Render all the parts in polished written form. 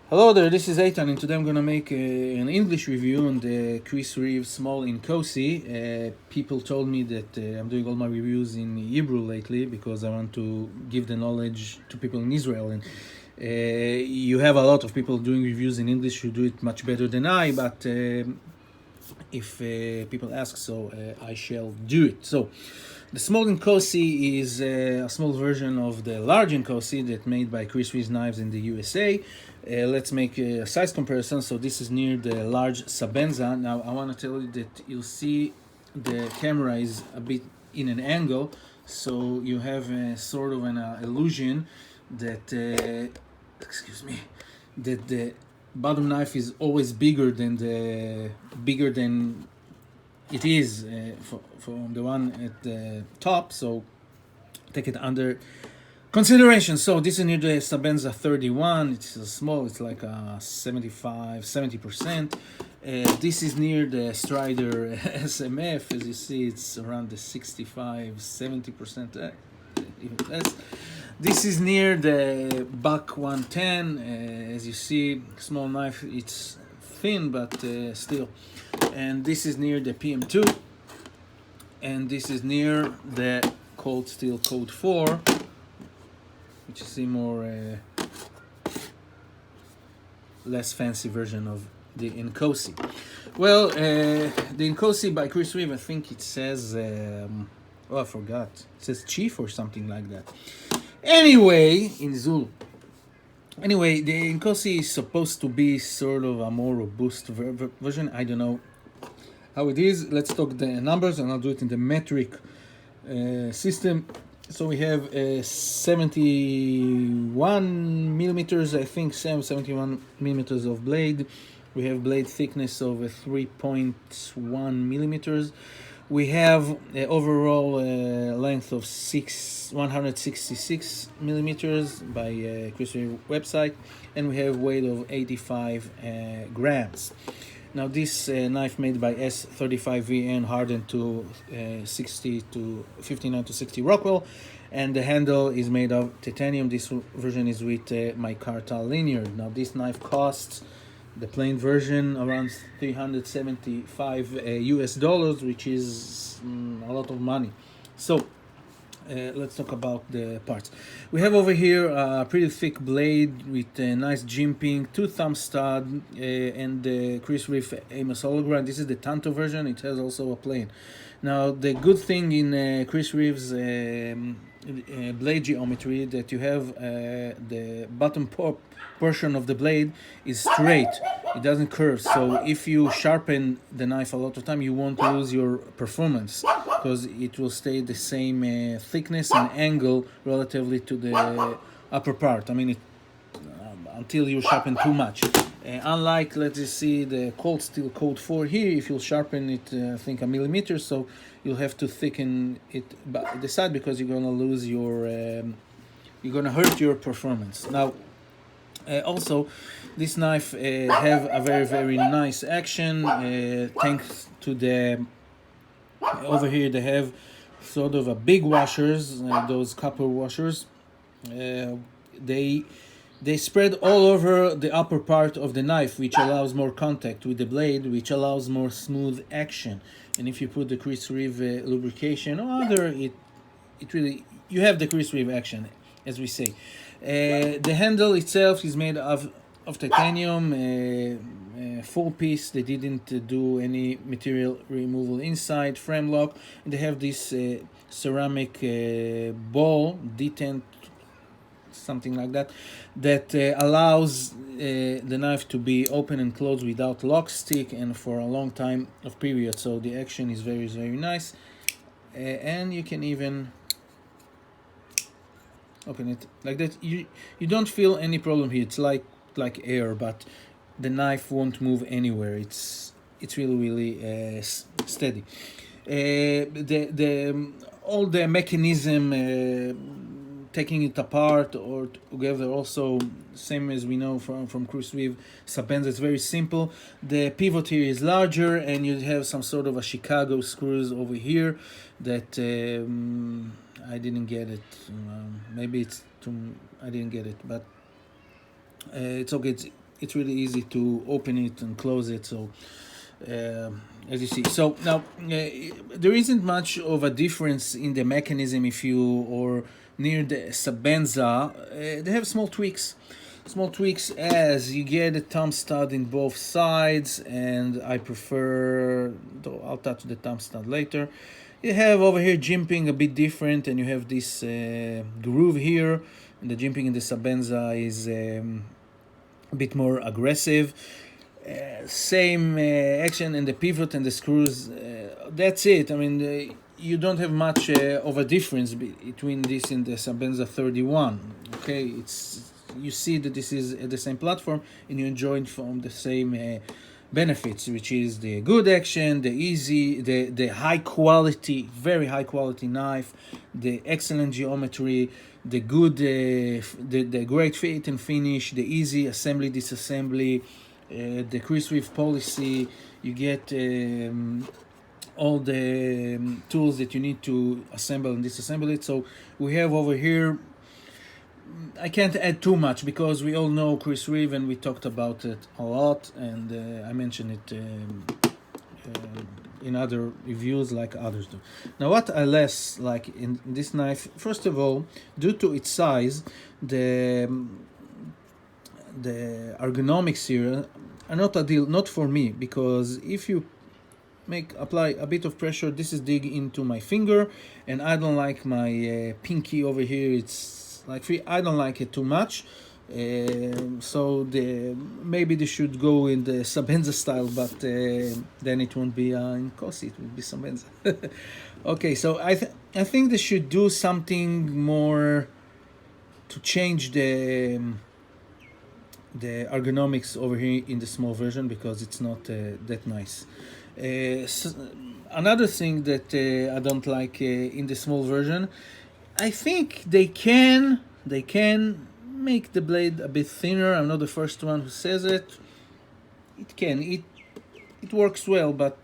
Hello there, this is Eitan, and today I'm going to make an English review on the Reeve small Inkosi. People told me that I'm doing all my reviews in Hebrew lately because I want to give the knowledge to people in Israel. And you have a lot of people doing reviews in English who do it much better than I, but if people ask, so I shall do it. So the small Inkosi is a small version of the large Inkosi that made by Reeve's Knives in the USA. Let's make a size comparison. So this is near the large Sabenza. Now I want to tell you that you'll see the camera is a bit in an angle, so you have a sort of an illusion that that the bottom knife is always bigger than it is from the one at the top. So take it under consideration. So this is near the Sabenza 31. It's small, it's like a 70%. This is near the Strider SMF. As you see, it's around the 65-70%, even less. This is near the Buck 110. As you see, small knife, it's thin, but still. And this is near the PM2. And this is near the Cold Steel Code 4, which is a more less fancy version of the Inkosi. Well, the Inkosi by Reeve, I think it says, I forgot. It says Chief or something like that. Anyway, in Zulu. Anyway, the Inkosi is supposed to be sort of a more robust version. I don't know how it is. Let's talk the numbers, and I'll do it in the metric system. So we have 71 millimeters, I think, 71 millimeters of blade. We have blade thickness of 3.1 millimeters. We have overall length of 166 millimeters by Reeve website, and we have weight of 85 grams. Now this knife made by S35VN hardened to 59 to 60 Rockwell, and the handle is made of titanium. This version is with micarta linear. Now this knife costs, the plain version, around $375 US, which is a lot of money. So let's talk about the parts. We have over here a pretty thick blade with a nice jimping, 2 thumb stud, and the Reeve Amos hologram. This is the Tanto version. It has also a plane. Now the good thing in Reeve's blade geometry that you have the bottom portion of the blade is straight. It doesn't curve. So if you sharpen the knife a lot of time, you won't lose your performance, because it will stay the same thickness and angle relatively to the upper part. I mean, until you sharpen too much. Unlike, let's just see, the Cold Steel Code 4 here, if you'll sharpen it, I think a millimeter, so you'll have to thicken it by the side, because you're gonna lose your, you're gonna hurt your performance. Now, also, this knife have a very, very nice action, thanks to the, over here they have sort of a big washers, those copper washers. They spread all over the upper part of the knife, which allows more contact with the blade, which allows more smooth action. And if you put the Reeve lubrication or other, it really, you have the Reeve action, as we say. The handle itself is made of titanium, full piece. They didn't do any material removal inside, frame lock, and they have this ceramic ball, detent, something like that, that allows the knife to be open and closed without lock stick and for a long time of period. So the action is very, very nice, and you can even open it like that. You don't feel any problem here. It's like air, but the knife won't move anywhere. It's really steady. All the mechanism, taking it apart or together, also same as we know from Reeve Sabenza, it's very simple. The pivot here is larger, and you have some sort of a Chicago screws over here that I didn't get it. Maybe it's too, I didn't get it, but it's okay. it's really easy to open it and close it. So as you see, so now there isn't much of a difference in the mechanism if you or near the Sabenza. They have small tweaks as you get a thumb stud in both sides, and I prefer, though I'll touch the thumb stud later. You have over here jimping a bit different, and you have this groove here, and the jimping in the Sabenza is a bit more aggressive. Same action and the pivot and the screws. That's it. I mean, you don't have much of a difference between this and the Sabenza 31. Okay, you see that this is the same platform, and you enjoy it from the same benefits, which is the good action, the easy, the high quality, very high quality knife, the excellent geometry, the good, the great fit and finish, the easy assembly, disassembly, the Chris Reeve policy. You get all the tools that you need to assemble and disassemble it. So we have over here, I can't add too much because we all know Chris Reeve and we talked about it a lot, and I mentioned it in other reviews like others do. Now what I less like in this knife, first of all, due to its size, the ergonomics here are not ideal, not for me, because if you apply a bit of pressure, this is dig into my finger, and I don't like my pinky over here. It's like free. I don't like it too much. So maybe they should go in the Sabenza style, but then it won't be Inkosi, it will be Sabenza. Okay, so I think they should do something more to change the ergonomics over here in the small version, because it's not that nice. Another thing that I don't like in the small version, I think they can make the blade a bit thinner. I'm not the first one who says it. It works well, but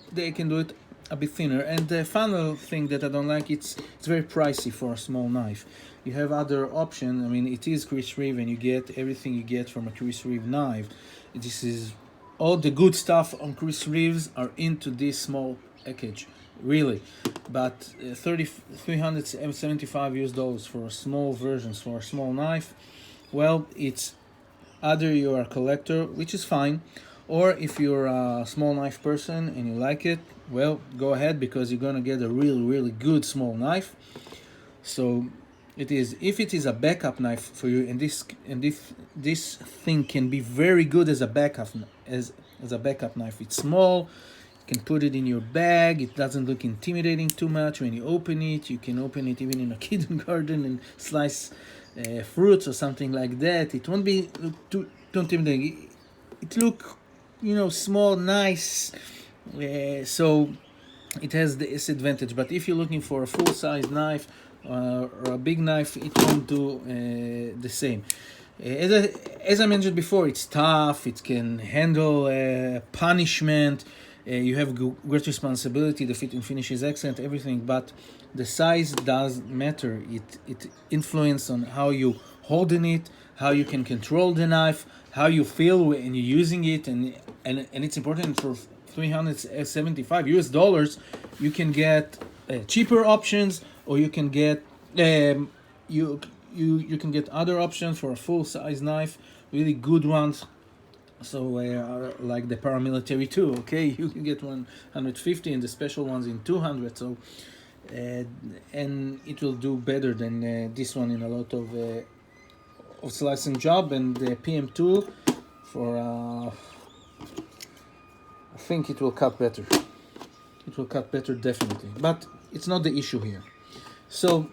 they can do it a bit thinner. And the final thing that I don't like, it's very pricey for a small knife. You have other options. I mean, it is Chris Reeve, and you get everything you get from a Chris Reeve knife. This is all the good stuff on Chris Reeves are into this small package, really. But $375 for a small version, for a small knife, well, it's either you're a collector, which is fine, or if you're a small knife person and you like it, well, go ahead, because you're gonna get a really good small knife. So it is, if it is a backup knife for you, and this thing can be very good as a backup knife. It's small. You can put it in your bag. It doesn't look intimidating too much when you open it. You can open it even in a kindergarten and slice fruits or something like that. It won't be too intimidating. It look, small, nice. So it has this advantage. But if you're looking for a full-size knife or a big knife, it won't do the same. As I mentioned before, it's tough. It can handle punishment. You have great responsibility. The fit and finish is excellent, everything, but the size does matter. It influences on how you holding it, how you can control the knife, how you feel when you're using it, and it's important. For $375 you can get cheaper options, or you can get you can get other options for a full size knife, really good ones. So like the paramilitary too, okay, you can get 150 and the special ones in 200. So and it will do better than this one in a lot of slicing job. And the PM2 for I think it will cut better. It will cut better definitely, but it's not the issue here. So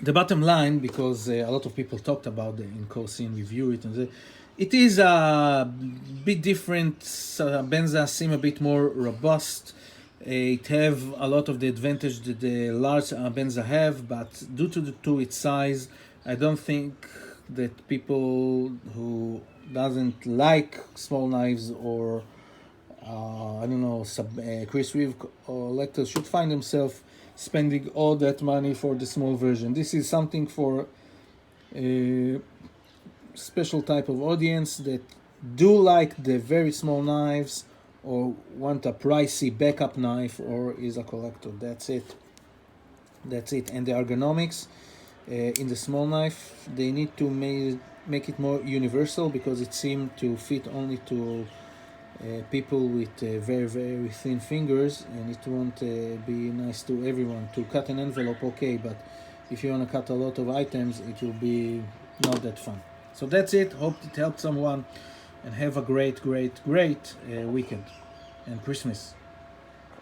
the bottom line, because a lot of people talked about the Inkosi and review it, and it is a bit different. Benza seem a bit more robust. It have a lot of the advantage that the large Benza have, but due to its size, I don't think that people who doesn't like small knives or Chris Reeve collectors should find themselves spending all that money for the small version. This is something for special type of audience that do like the very small knives or want a pricey backup knife or is a collector. That's it. And the ergonomics in the small knife, they need to make it more universal because it seemed to fit only to people with very, very thin fingers, and it won't be nice to everyone. To cut an envelope, okay, but if you want to cut a lot of items, it will be not that fun. So that's it. Hope it helped someone, and have a great weekend and Christmas.